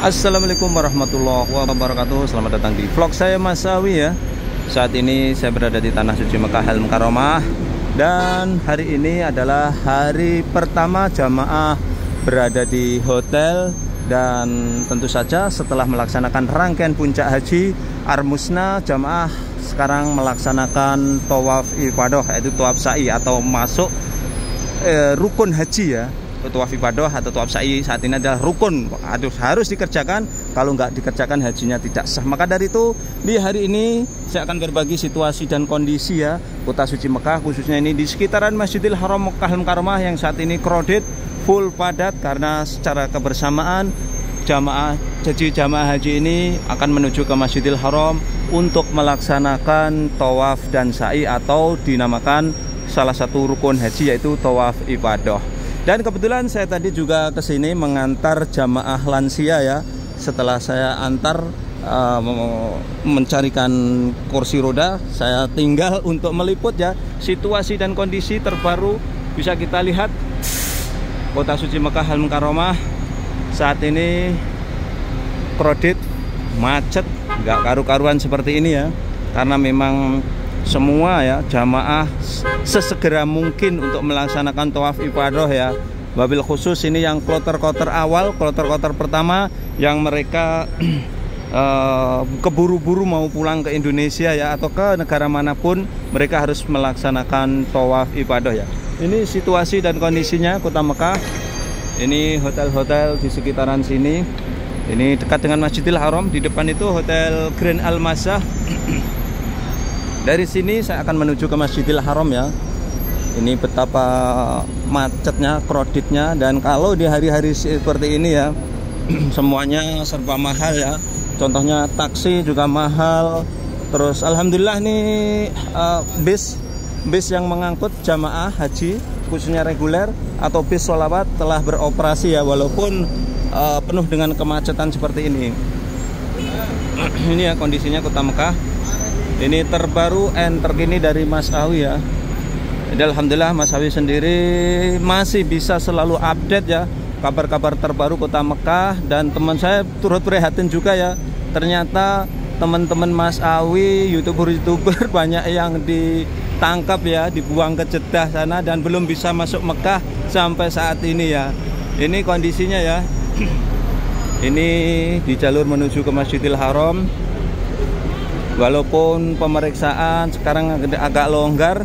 Assalamualaikum warahmatullahi wabarakatuh. Selamat datang di vlog saya Mas Sawi ya. Saat ini saya berada di Tanah Suci Mekah Al Mukarramah. Dan hari ini adalah hari pertama jamaah berada di hotel. Dan tentu saja setelah melaksanakan rangkaian puncak haji Armusna, jamaah sekarang melaksanakan tawaf ifadah, yaitu tawaf sa'i atau masuk rukun haji ya. Tawaf ibadah atau tawaf sa'i saat ini adalah rukun, harus dikerjakan. Kalau nggak dikerjakan hajinya tidak sah. Maka dari itu di hari ini saya akan berbagi situasi dan kondisi ya kota suci Mekah, khususnya ini di sekitaran Masjidil Haram Mekah Al-Mukarramah yang saat ini crowded, full padat, karena secara kebersamaan jamaah haji ini akan menuju ke Masjidil Haram untuk melaksanakan tawaf dan sa'i atau dinamakan salah satu rukun haji, yaitu tawaf ibadah. Dan kebetulan saya tadi juga kesini mengantar jamaah lansia ya. Setelah saya antar mencarikan kursi roda, saya tinggal untuk meliput ya situasi dan kondisi terbaru. Bisa kita lihat kota suci Mekah Al Mukarramah saat ini crowded, macet, nggak karu-karuan seperti ini ya. Karena memang semua ya jamaah sesegera mungkin untuk melaksanakan tawaf ibadah ya. Wabil khusus ini yang kloter-kloter awal, kloter-kloter pertama yang mereka keburu-buru mau pulang ke Indonesia ya, atau ke negara manapun mereka harus melaksanakan tawaf ibadah ya. Ini situasi dan kondisinya kota Mekah. Ini hotel-hotel di sekitaran sini. Ini dekat dengan Masjidil Haram. Di depan itu Hotel Grand Al-Masah. Dari sini saya akan menuju ke Masjidil Haram ya. Ini betapa macetnya, crowdednya. Dan kalau di hari-hari seperti ini ya, semuanya serba mahal ya. Contohnya taksi juga mahal. Terus alhamdulillah nih bis yang mengangkut jamaah haji khususnya reguler atau bis sholawat telah beroperasi ya, walaupun penuh dengan kemacetan seperti ini. Ini ya kondisinya kota Mekah. Ini terbaru and terkini dari Mas Awi ya. Jadi alhamdulillah Mas Awi sendiri masih bisa selalu update ya kabar-kabar terbaru kota Mekah. Dan teman saya turut prihatin juga ya. Ternyata teman-teman Mas Awi, youtuber banyak yang ditangkap ya, dibuang ke Jeddah sana dan belum bisa masuk Mekah sampai saat ini ya. Ini kondisinya ya. Ini di jalur menuju ke Masjidil Haram. Walaupun pemeriksaan sekarang agak longgar,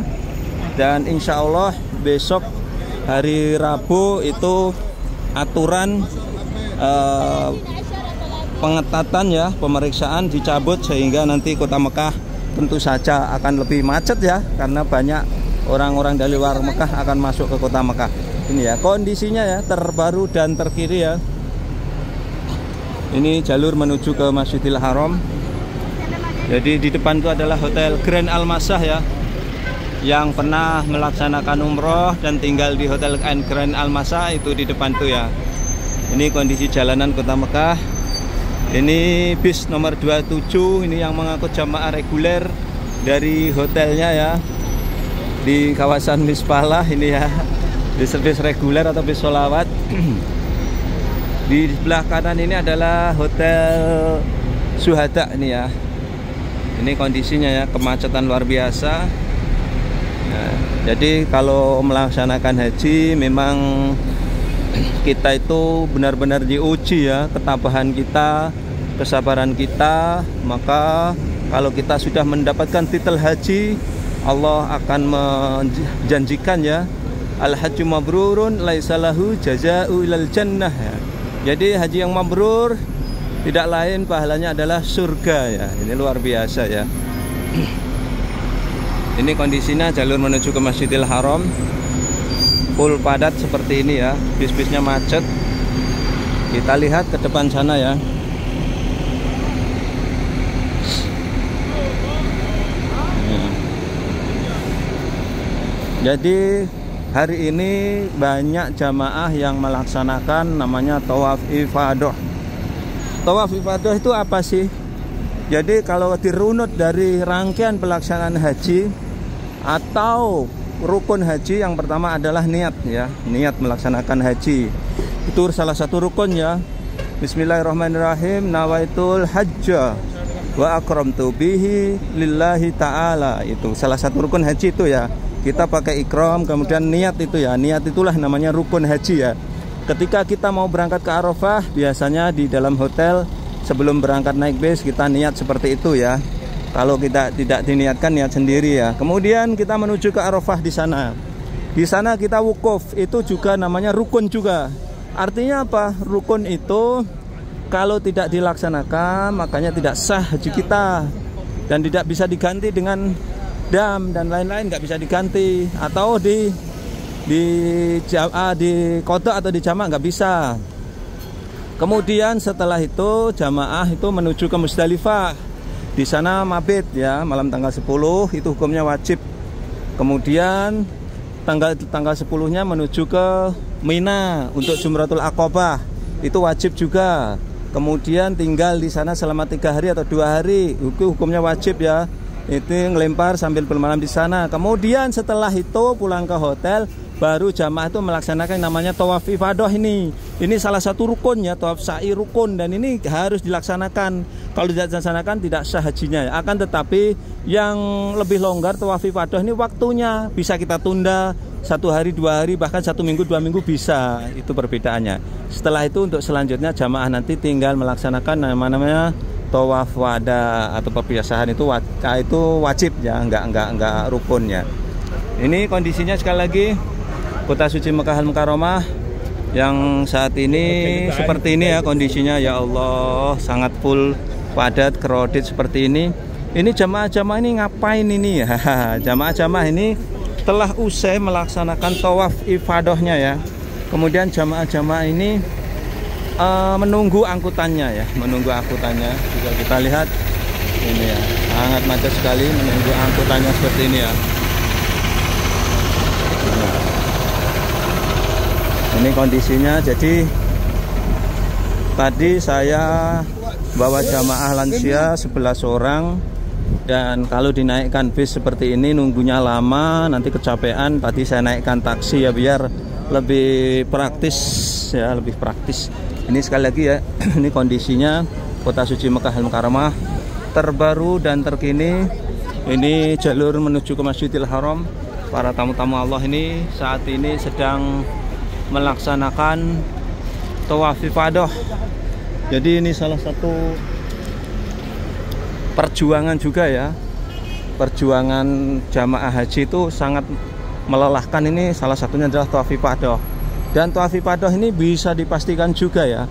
dan insya Allah besok hari Rabu itu aturan pengetatan ya, pemeriksaan dicabut, sehingga nanti kota Mekah tentu saja akan lebih macet ya, karena banyak orang-orang dari luar Mekah akan masuk ke kota Mekah. Ini ya kondisinya ya, terbaru dan terkini ya. Ini jalur menuju ke Masjidil Haram. Jadi di depan itu adalah Hotel Grand Al-Masah ya, yang pernah melaksanakan umroh dan tinggal di Hotel Grand Al-Masah itu di depan tuh ya. Ini kondisi jalanan kota Mekah. Ini bis nomor 27 ini yang mengangkut jamaah reguler dari hotelnya ya, di kawasan Mispalah ini ya, bis reguler atau bis sholawat. Di sebelah kanan ini adalah Hotel Syuhada ini ya. Ini kondisinya ya, kemacetan luar biasa. Nah, jadi kalau melaksanakan haji memang kita itu benar-benar diuji ya, ketabahan kita, kesabaran kita. Maka kalau kita sudah mendapatkan titel haji, Allah akan menjanjikan ya, al-hajju mabrurun laisa lahu jazaa'u ilal jannah ya. Jadi haji yang mabrur tidak lain pahalanya adalah surga ya. Ini luar biasa ya. Ini kondisinya jalur menuju ke Masjidil Haram, full padat seperti ini ya, bis-bisnya macet. Kita lihat ke depan sana ya. Jadi hari ini banyak jamaah yang melaksanakan namanya tawaf ifadah. Tawaf ifadah itu apa sih? Jadi kalau dirunut dari rangkaian pelaksanaan haji atau rukun haji, yang pertama adalah niat ya, niat melaksanakan haji. Itu salah satu rukun ya. Bismillahirrahmanirrahim. Nawaitul hajja wa akramtu bihi lillahi ta'ala. Itu salah satu rukun haji itu ya. Kita pakai ikram, kemudian niat itu ya. Niat itulah namanya rukun haji ya. Ketika kita mau berangkat ke Arafah, biasanya di dalam hotel sebelum berangkat naik bis kita niat seperti itu ya. Kalau kita tidak diniatkan, niat sendiri ya. Kemudian kita menuju ke Arafah di sana. Di sana kita wukuf, itu juga namanya rukun juga. Artinya apa? Rukun itu kalau tidak dilaksanakan, makanya tidak sah haji kita. Dan tidak bisa diganti dengan dam dan lain-lain, nggak bisa diganti. Atau di qada atau di jamaah nggak bisa. Kemudian setelah itu jamaah itu menuju ke Musdalifah. Di sana mabit ya, malam tanggal 10 itu hukumnya wajib. Kemudian tanggal 10-nya menuju ke Mina untuk Jumratul Aqabah, itu wajib juga. Kemudian tinggal di sana selama 3 hari atau 2 hari, hukumnya wajib ya. Itu ngelempar sambil bermalam di sana. Kemudian setelah itu pulang ke hotel, baru jamaah itu melaksanakan namanya tawaf ifadah ini. Ini salah satu rukunnya, tawaf sa'i rukun, dan ini harus dilaksanakan. Kalau tidak dilaksanakan tidak sah hajinya. Akan tetapi yang lebih longgar tawaf ifadah ini waktunya bisa kita tunda 1 hari, 2 hari, bahkan 1 minggu, 2 minggu bisa. Itu perbedaannya. Setelah itu untuk selanjutnya jamaah nanti tinggal melaksanakan namanya tawaf wada atau perpisahan, itu wajib ya, enggak rukunnya. Ini kondisinya sekali lagi Kota Suci Mekah Al-Mukarramah yang saat ini seperti ini ya kondisinya. Ya Allah, sangat full, padat, crowded seperti ini. Ini jamaah-jamaah ini ngapain ini ya? Jamaah-jamaah ini telah usai melaksanakan tawaf ifadahnya ya. Kemudian jamaah-jamaah ini menunggu angkutannya ya, menunggu angkutannya. Juga kita lihat ini ya, sangat macet sekali, menunggu angkutannya seperti ini ya. Ini kondisinya. Jadi tadi saya bawa jamaah lansia 11 orang, dan kalau dinaikkan bis seperti ini nunggunya lama, nanti kecapean. Tadi saya naikkan taksi ya biar lebih praktis ya, lebih praktis. Ini sekali lagi ya, ini kondisinya Kota Suci Mekah Al-Mukarramah terbaru dan terkini. Ini jalur menuju ke Masjidil Haram. Para tamu-tamu Allah ini saat ini sedang melaksanakan tawaf ifadah. Jadi ini salah satu perjuangan juga ya. Perjuangan jamaah haji itu sangat melelahkan. Ini salah satunya adalah tawaf ifadah. Dan tawaf ifadah ini bisa dipastikan juga ya,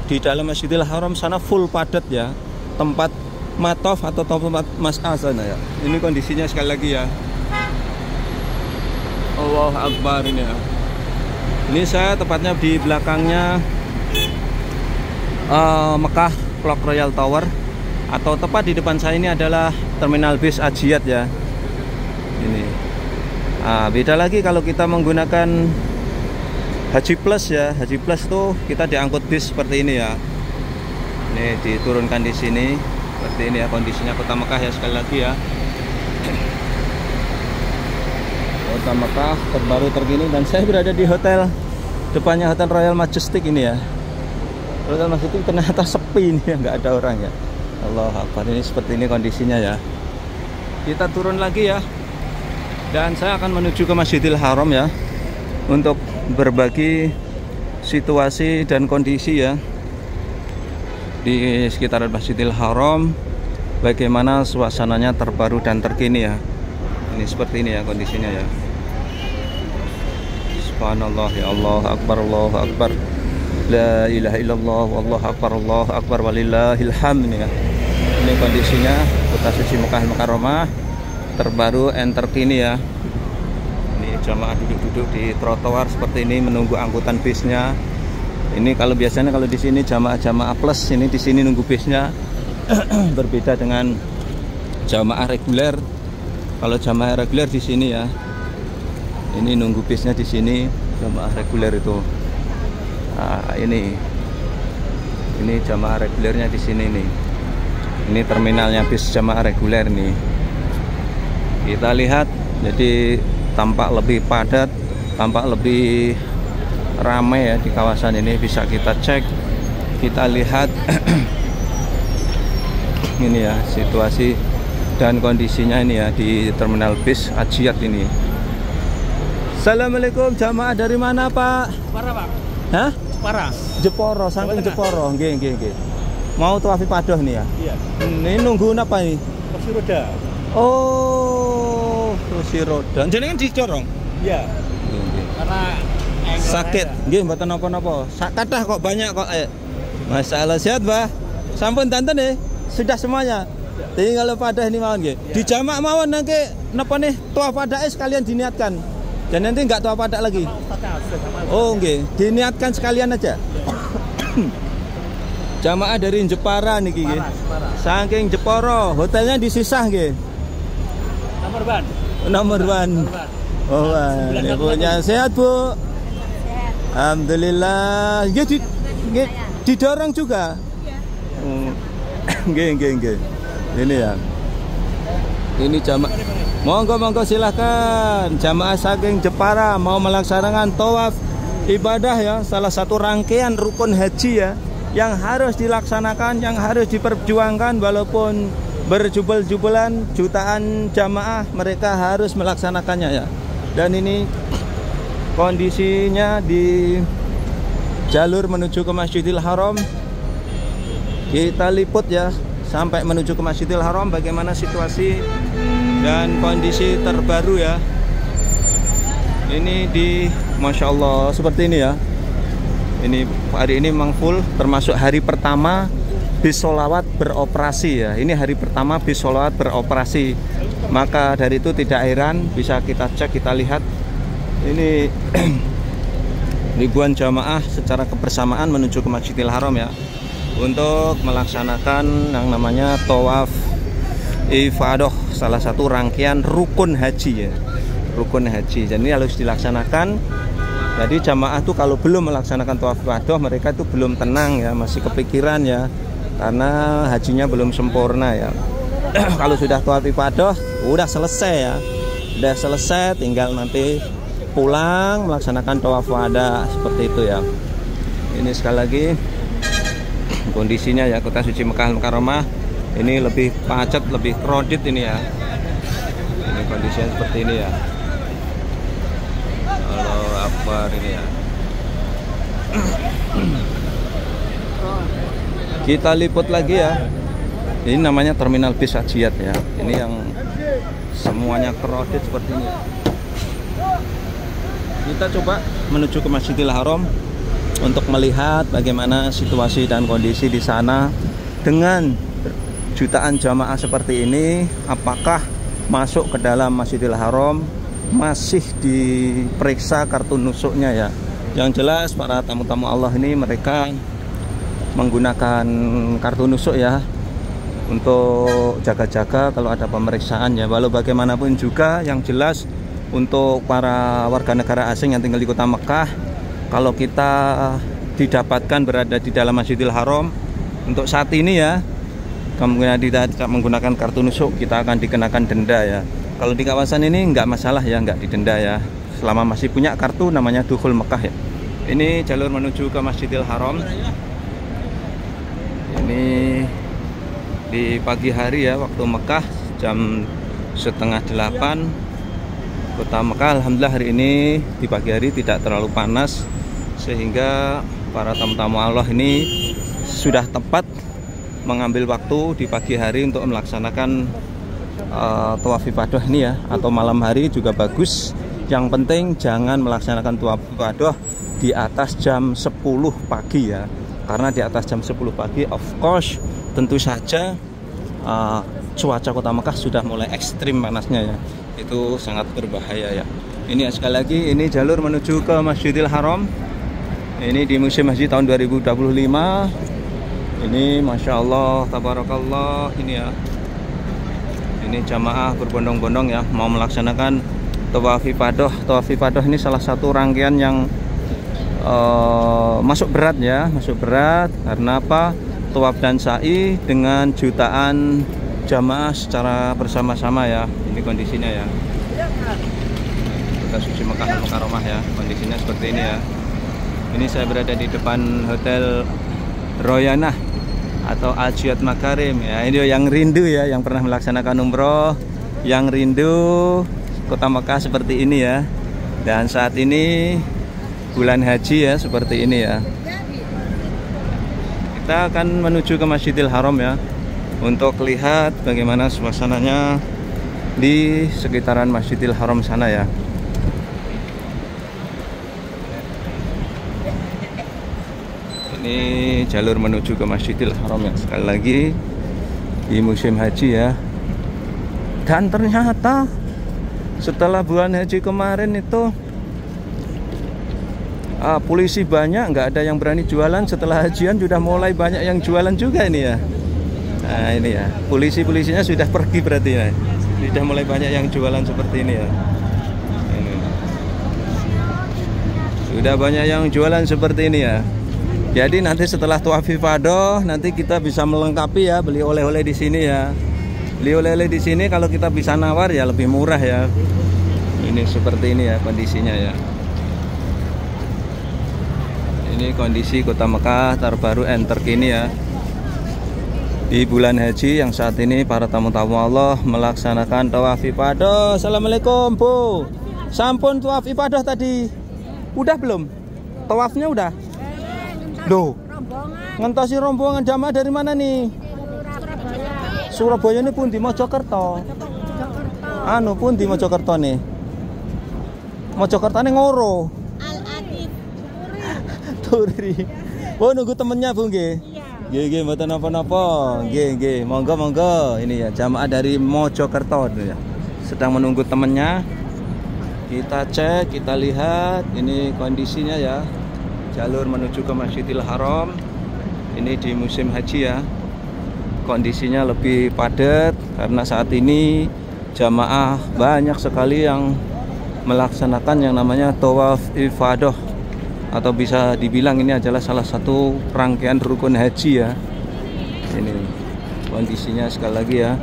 di dalam Masjidil Haram sana full padat ya, tempat mataf atau tempat mas'ah sana ya. Ini kondisinya sekali lagi ya. Allahu Akbar ini ya. Ini saya tepatnya di belakangnya Mekah Clock Royal Tower, atau tepat di depan saya ini adalah terminal bis Ajiat ya. Ini beda lagi kalau kita menggunakan Haji Plus ya. Haji Plus tuh kita diangkut bis seperti ini ya. Ini diturunkan di sini seperti ini ya kondisinya Kota Mekah ya, sekali lagi ya. Kota Mekah terbaru terkini, dan saya berada di hotel depannya Hotel Royal Majestic ini ya. Royal Majestic ternyata sepi ini ya, nggak ada orang ya. Allah Akbar, ini seperti ini kondisinya ya. Kita turun lagi ya, dan saya akan menuju ke Masjidil Haram ya, untuk berbagi situasi dan kondisi ya di sekitar Masjidil Haram, bagaimana suasananya terbaru dan terkini ya. Ini seperti ini ya kondisinya ya. Subhanallah, ya Allah Akbar, Allahu Akbar, la ilaha illallah, wallahu akbar, Allahu akbar, walillahil hamd ya. Ini kondisinya Kota Suci Mekah Al-Mukarramah terbaru and terkini ya. Ini jamaah duduk-duduk di trotoar seperti ini menunggu angkutan bisnya. Ini kalau biasanya kalau di sini jamaah plus, ini di sini nunggu bisnya. Berbeda dengan jamaah reguler. Kalau jamaah reguler di sini ya, ini nunggu bisnya di sini. Jamaah reguler itu, nah, ini jamaah regulernya di sini nih. Ini terminalnya bis jamaah reguler nih. Kita lihat, jadi tampak lebih padat, tampak lebih ramai ya di kawasan ini. Bisa kita cek kita lihat ini ya situasi dan kondisinya ini ya di terminal bis Ajiat ini. Assalamualaikum, jamaah dari mana Pak? Jepara Pak. Hah? Jepara. Jeporo, saking Jeporo. Nggih. Mau tuafi padoh nih ya? Iya. Ini nunggu apa ini? Kursi roda. Oh, kursi roda. Jenengan dicorong? Iya. Karena sakit. Nggih, mboten napa-napa. Kathah kok banyak kok. Masalah sehat, Mbah. Sampun tanten nih. Sudah semuanya. Tinggal padah ini mawon nggih. Di jamak mawon nangke napa nih tuaf padake sekalian diniatkan. Dan nanti enggak tuaf padak lagi. Oh, nggih. Diniatkan sekalian aja. Jamaah dari Jepara niki nggih. Saking Jeporo, hotelnya disisah nggih. Nomor 1. Oh, punya sehat, Bu. Alhamdulillah. Nggih didorong juga. Nggih. Ini ya. Ini jamaah. Monggo silahkan. Jamaah saking Jepara mau melaksanakan tawaf ibadah ya, salah satu rangkaian rukun haji ya, yang harus dilaksanakan, yang harus diperjuangkan walaupun berjubel-jubelan jutaan jamaah, mereka harus melaksanakannya ya. Dan ini kondisinya di jalur menuju ke Masjidil Haram. Kita liput ya sampai menuju ke Masjidil Haram bagaimana situasi dan kondisi terbaru ya. Ini di Masya Allah seperti ini ya. Ini hari ini memang full, termasuk hari pertama bis sholawat beroperasi ya. Ini hari pertama bis sholawat beroperasi. Maka dari itu tidak heran, bisa kita cek, kita lihat ini ribuan jamaah secara kebersamaan menuju ke Masjidil Haram ya, untuk melaksanakan yang namanya tawaf ifadah, salah satu rangkaian rukun haji ya. Rukun haji, jadi harus dilaksanakan. Jadi jamaah tuh kalau belum melaksanakan tawaf ifadah, mereka itu belum tenang ya, masih kepikiran ya, karena hajinya belum sempurna ya. Kalau sudah tawaf ifadah udah selesai ya, udah selesai, tinggal nanti pulang melaksanakan tawaf wada seperti itu ya. Ini sekali lagi kondisinya ya, kota suci Mekah Mukarramah ini lebih pacet, lebih crowded ini ya. Ini kondisinya seperti ini ya. Allahu Akbar ini ya. Kita liput lagi ya. Ini namanya terminal bis Ajiat ya. Ini yang semuanya crowded seperti ini ya. Kita coba menuju ke Masjidil Haram untuk melihat bagaimana situasi dan kondisi di sana dengan jutaan jamaah seperti ini. Apakah masuk ke dalam Masjidil Haram masih diperiksa kartu nusuknya ya. Yang jelas para tamu-tamu Allah ini mereka menggunakan kartu nusuk ya, untuk jaga-jaga kalau ada pemeriksaan ya. Walau bagaimanapun juga yang jelas untuk para warga negara asing yang tinggal di kota Mekah, kalau kita didapatkan berada di dalam Masjidil Haram untuk saat ini ya, kemungkinan tidak menggunakan kartu nusuk, kita akan dikenakan denda ya. Kalau di kawasan ini nggak masalah ya, nggak didenda ya, selama masih punya kartu namanya Dukhul Mekah ya. Ini jalur menuju ke Masjidil Haram. Ini di pagi hari ya, waktu Mekah jam 7:30 kota Mekah. Alhamdulillah hari ini di pagi hari tidak terlalu panas, sehingga para tamu-tamu Allah ini sudah tepat mengambil waktu di pagi hari untuk melaksanakan tawaf ifadah ini ya, atau malam hari juga bagus. Yang penting jangan melaksanakan tawaf ifadah di atas jam 10 pagi ya, karena di atas jam 10 pagi of course tentu saja cuaca kota Mekah sudah mulai ekstrim panasnya ya, itu sangat berbahaya ya. Ini sekali lagi, ini jalur menuju ke Masjidil Haram. Ini di musim haji tahun 2025. Ini Masya Allah, tabarakallah ini ya. Ini jamaah berbondong-bondong ya, mau melaksanakan tawaf ifadah. Tawaf ifadah ini salah satu rangkaian yang masuk berat ya, masuk berat. Karena apa? Tawaf dan sa'i dengan jutaan jamaah secara bersama-sama ya. Ini kondisinya ya. Kota suci Mekah Mukarramah ya, kondisinya seperti ini ya. Ini saya berada di depan hotel Royanah atau Al-Jiyad Makarim ya. Ini yang rindu ya, yang pernah melaksanakan umroh, yang rindu kota Mekah seperti ini ya. Dan saat ini bulan haji ya, seperti ini ya. Kita akan menuju ke Masjidil Haram ya, untuk lihat bagaimana suasananya di sekitaran Masjidil Haram sana ya. Ini jalur menuju ke Masjidil Haram ya, sekali lagi di musim haji ya. Dan ternyata setelah bulan haji kemarin itu polisi banyak, nggak ada yang berani jualan. Setelah hajian sudah mulai banyak yang jualan juga ini ya. Nah ini ya, polisinya sudah pergi berarti ya. Sudah mulai banyak yang jualan seperti ini ya. Ini. Sudah banyak yang jualan seperti ini ya. Jadi nanti setelah tawaf ifadah nanti kita bisa melengkapi ya, beli oleh-oleh di sini ya. Beli oleh-oleh di sini kalau kita bisa nawar ya lebih murah ya. Ini seperti ini ya kondisinya ya. Ini kondisi kota Mekah terbaru and terkini ya. Di bulan haji yang saat ini para tamu-tamu Allah melaksanakan tawaf ifadah. Assalamualaikum Bu. Sampun tawaf ifadah tadi. Udah belum? Tawafnya udah? Loh. Ngentosi rombongan jamaah dari mana nih? Surabaya ini pun di Mojokerto. Anu pun di Mojokerto nih. Mojokerto ini Ngoro. Turi. Oh nunggu temennya Bu nggih. Nggih mboten napa-napa. Nggih. Monggo. Ini ya jamaah dari Mojokerto ya. Sedang menunggu temennya. Kita cek, kita lihat ini kondisinya ya. Jalur menuju ke Masjidil Haram. Ini di musim haji ya. Kondisinya lebih padat karena saat ini jamaah banyak sekali yang melaksanakan yang namanya tawaf ifadah, atau bisa dibilang ini adalah salah satu rangkaian rukun haji ya. Ini kondisinya sekali lagi ya.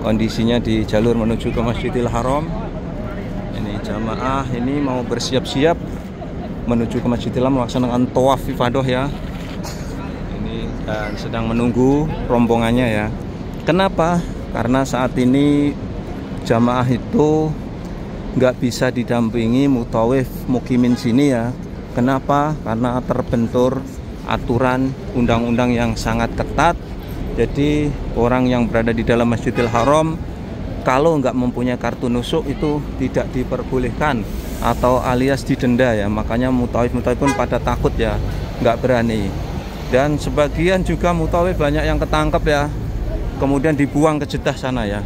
Kondisinya di jalur menuju ke Masjidil Haram. Ini jamaah ini mau bersiap-siap menuju ke Masjidil Haram melaksanakan tawaf ifadah ya. Ini dan sedang menunggu rombongannya ya. Kenapa? Karena saat ini jamaah itu nggak bisa didampingi mutawif mukimin sini ya. Kenapa? Karena terbentur aturan undang-undang yang sangat ketat. Jadi orang yang berada di dalam Masjidil Haram kalau nggak mempunyai kartu nusuk itu tidak diperbolehkan atau alias didenda ya. Makanya mutawif pun pada takut ya, nggak berani. Dan sebagian juga mutawif banyak yang ketangkep ya, kemudian dibuang ke Jeddah sana ya.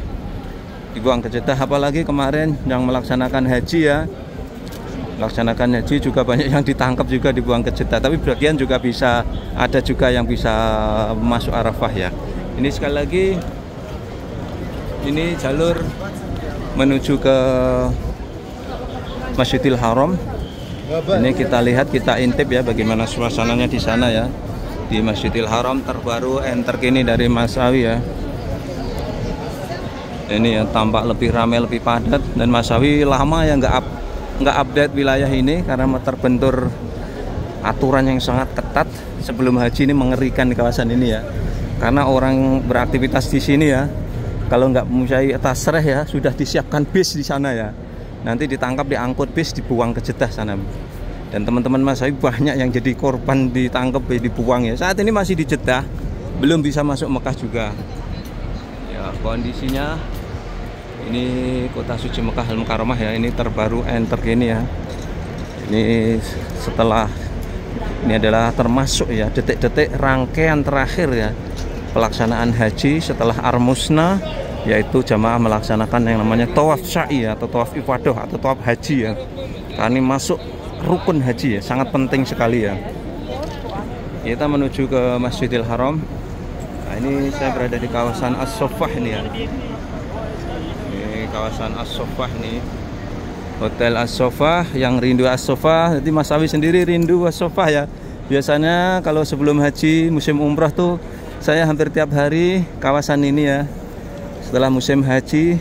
Dibuang ke Jeddah, apalagi kemarin yang melaksanakan haji ya, melaksanakan haji juga banyak yang ditangkap juga dibuang ke Jeddah. Tapi bagian juga bisa, ada juga yang bisa masuk Arafah ya. Ini sekali lagi, ini jalur menuju ke Masjidil Haram. Ini kita lihat, kita intip ya bagaimana suasananya di sana ya, di Masjidil Haram terbaru and terkini dari Mas Awi ya. Ini ya tampak lebih ramai, lebih padat, dan Mas Awi lama ya nggak update wilayah ini karena terbentur aturan yang sangat ketat. Sebelum haji ini mengerikan di kawasan ini ya, karena orang beraktivitas di sini ya, kalau nggak mempunyai tasreh ya sudah disiapkan bis di sana ya, nanti ditangkap, diangkut bis, dibuang ke Jeddah sana. Dan teman-teman Mas Awi banyak yang jadi korban ditangkap, dibuang ya. Saat ini masih di Jeddah, belum bisa masuk Mekah juga ya. Kondisinya ini kota suci Mekah Al-Mukarramah ya, ini terbaru and terkini ya. Ini setelah, ini adalah termasuk ya detik-detik rangkaian terakhir ya pelaksanaan haji setelah Armusna, yaitu jamaah melaksanakan yang namanya tawaf sa'i atau tawaf ifadah atau tawaf haji ya. Karena ini masuk rukun haji ya, sangat penting sekali ya. Kita menuju ke Masjidil Haram. Nah, ini saya berada di kawasan As-Soffah ini ya. Kawasan As-Soffah nih, Hotel As-Soffah. Yang rindu As-Soffah, jadi Mas Awi sendiri rindu As-Soffah ya. Biasanya kalau sebelum haji musim umrah tuh saya hampir tiap hari kawasan ini ya. Setelah musim haji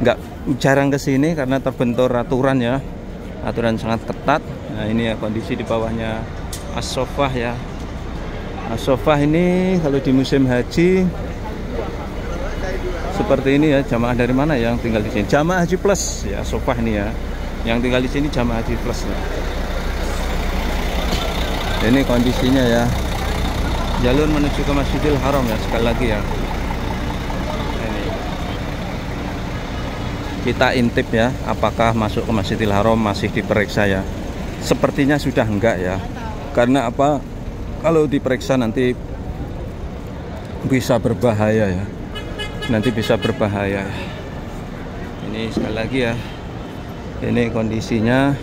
nggak jarang ke sini karena terbentur aturan ya, aturan sangat ketat. Nah ini ya kondisi di bawahnya As-Sofah ya. As-Sofah ini kalau di musim haji seperti ini ya. Jamaah dari mana yang tinggal di sini? Jamaah Haji Plus ya, As-Sofah ini ya. Yang tinggal di sini jamaah Haji Plus ya. Ini kondisinya ya. Jalur menuju ke Masjidil Haram ya, sekali lagi ya. Ini. Kita intip ya, apakah masuk ke Masjidil Haram masih diperiksa ya. Sepertinya sudah enggak ya. Karena apa? Kalau diperiksa nanti bisa berbahaya ya. Nanti bisa berbahaya. Ini sekali lagi ya. Ini kondisinya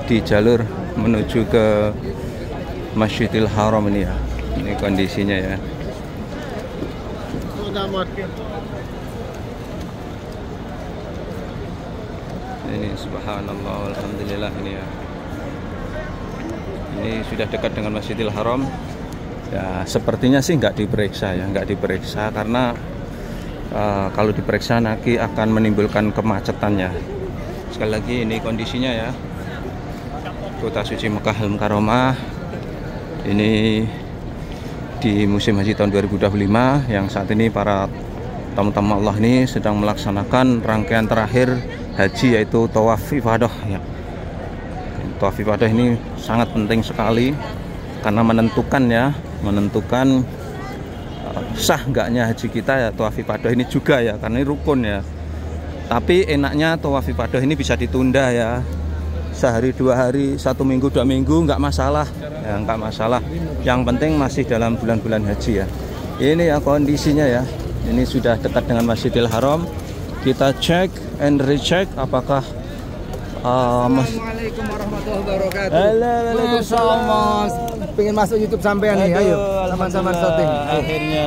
di jalur menuju ke Masjidil Haram ini ya. Ini kondisinya ya. Ini subhanallah alhamdulillah ini ya. Ini sudah dekat dengan Masjidil Haram. Ya, sepertinya sih nggak diperiksa ya, nggak diperiksa karena kalau diperiksa nanti akan menimbulkan kemacetannya. Sekali lagi ini kondisinya ya. Kota Suci Mekah Al-Mukarramah. Ini di musim haji tahun 2025 yang saat ini para tamu-tamu Allah ini sedang melaksanakan rangkaian terakhir haji, yaitu tawaf ifadah ya. Tawaf ifadah ini sangat penting sekali karena menentukan sah enggaknya haji kita ya. Tawaf ifadah ini juga ya, karena ini rukun ya. Tapi enaknya tawaf ifadah ini bisa ditunda ya, sehari, 2 hari, 1 minggu, 2 minggu nggak masalah ya, nggak masalah. Yang penting masih dalam bulan-bulan haji ya. Ini ya kondisinya ya. Ini sudah dekat dengan Masjidil Haram. Kita cek and recheck apakah Assalamualaikum warahmatullahi wabarakatuh. Waalaikumsalam. Pengen masuk YouTube sampean nih, ayo. Sama-sama syuting. Akhirnya.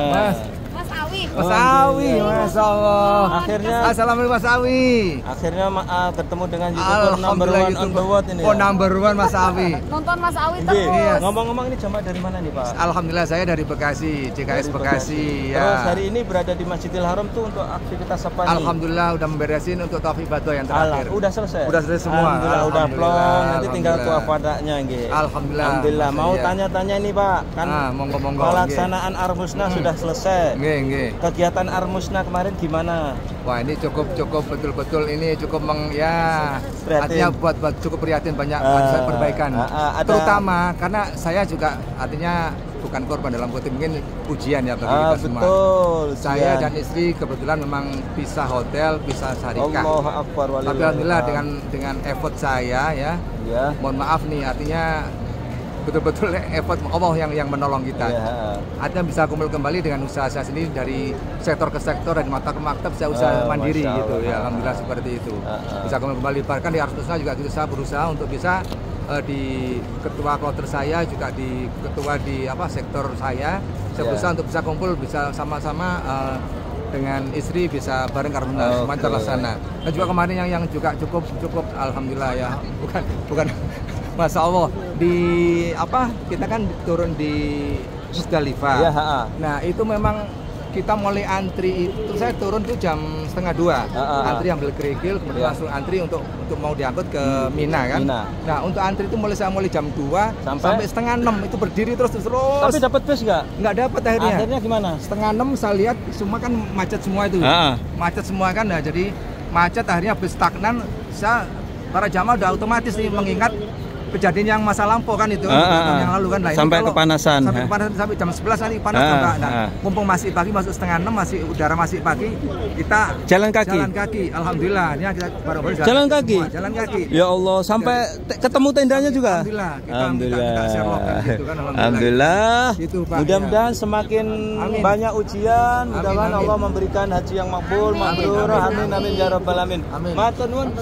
Mas Awi, Masya Allah. Akhirnya. Assalamualaikum Mas Awi. Akhirnya bertemu dengan YouTuber number 1 on the world ini. Oh, number 1 Mas Awi. Nonton Mas Awi terus. Iya. Ngomong-ngomong ini jamaah dari mana nih Pak? Alhamdulillah saya dari Bekasi, CKS Bekasi. Ya. Terus hari ini berada di Masjidil Haram tuh untuk aktivitas apa nih? Alhamdulillah udah memberesin untuk tawaf ibadah yang terakhir. Udah selesai? Udah selesai semua. Udah plong. Nanti tinggal tawaf wadahnya nggih. Alhamdulillah. Mau tanya-tanya ini Pak, kan monggo-monggo. Pelaksanaan Armusna sudah selesai. Nggih. Kegiatan Armusna kemarin gimana? Wah, ini cukup betul-betul ini cukup prihatin. artinya buat cukup prihatin, banyak perbaikan. Terutama karena saya juga artinya bukan korban dalam kutip, mungkin ujian ya bagi kita semua. Betul. Saya dan istri kebetulan memang pisah hotel, pisah syarikah. Allahu Akbar. Tapi alhamdulillah dengan effort saya ya. Mohon maaf nih, artinya betul-betul effort Allah yang menolong kita. Artinya bisa kumpul kembali dengan usaha saya sendiri, dari sektor ke sektor, dari maktab ke maktab saya usaha mandiri gitu ya. Alhamdulillah seperti itu. Bisa kumpul kembali. Bahkan di Armusna juga kita berusaha untuk bisa di ketua kloter saya, juga di ketua di sektor saya berusaha untuk bisa kumpul, bisa sama-sama dengan istri bisa bareng karena semuanya terlaksana. Dan juga kemarin yang juga cukup alhamdulillah ya. Bukan Masya Allah, kita kan turun di Musdalifah. Nah itu memang kita mulai antri itu, saya turun tuh jam 1:30. Antri ambil kerikil, kemudian langsung antri untuk mau diangkut ke Mina kan. Nah untuk antri itu mulai jam 2 sampai 5:30 itu berdiri terus. Tapi dapat bus nggak? Nggak dapat akhirnya. Akhirnya gimana? 5:30 saya lihat semua kan macet semua itu. Macet semua kan. Nah jadi macet, akhirnya bus stagnan. Para jamaah udah otomatis nih, mengingat kejadian yang masa lampau kan itu yang lalu kan. Nah, sampai kepanasan. Sampai jam 11 nanti panas kan. Nah, mumpung masih pagi, masuk 5:30, masih udara masih pagi, kita jalan kaki. Alhamdulillah, ini kita baru jalan kaki. Ya Allah, sampai ketemu tendanya juga. Alhamdulillah. Kita Sherlock kan gitu kan. Alhamdulillah. Gitu, mudah-mudahan semakin banyak ujian, mudah-mudahan Allah memberikan haji yang makbul, mabrur. Amin ya rabbal alamin. Matur nuwun,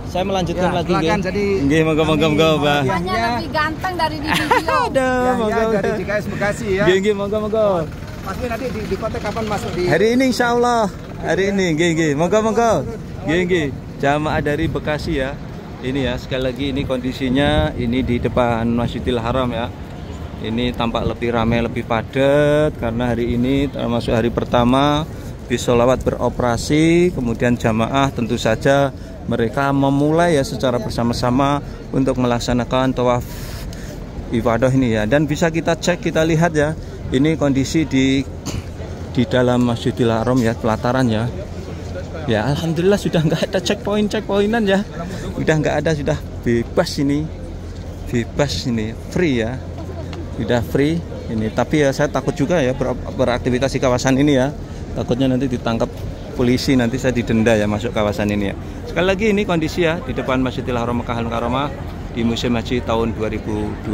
saya melanjutkan lagi nggih. Monggo Mbak. Wajahnya lebih ganteng dari di video. Dari CKS Bekasi ya. Nggih, monggo. Mas nanti di kota kapan masuk di? Hari ini insyaallah. Hari ini nggih. Monggo. Nggih. Jamaah dari Bekasi ya. Ini ya, sekali lagi ini kondisinya ini di depan Masjidil Haram ya. Ini tampak lebih ramai, lebih padat karena hari ini termasuk hari pertama bis sholawat beroperasi, kemudian jamaah tentu saja mereka memulai ya secara bersama-sama untuk melaksanakan tawaf ibadah ini ya. Dan bisa kita cek, kita lihat ya, ini kondisi di dalam Masjidil Haram ya, pelataran ya. Ya alhamdulillah sudah nggak ada checkpointan ya, sudah nggak ada, sudah bebas ini, free ya, sudah free ini. Tapi ya saya takut juga ya beraktivitas di kawasan ini ya, takutnya nanti ditangkap polisi, nanti saya didenda ya masuk kawasan ini ya. Sekali lagi ini kondisi ya di depan Masjidil Haram Makkah Al-Mukarramah di musim haji tahun 2025.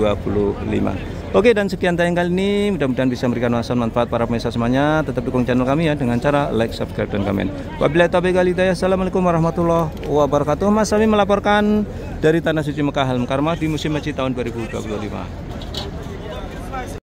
Oke, dan sekian tayang kali ini, mudah-mudahan bisa memberikan manfaat para pemirsa semuanya. Tetap dukung channel kami ya dengan cara like, subscribe, dan komen. Wabillahi taufiq wal hidayah. Assalamualaikum warahmatullahi wabarakatuh. Mas Sami melaporkan dari Tanah Suci Makkah Al-Mukarramah di musim haji tahun 2025.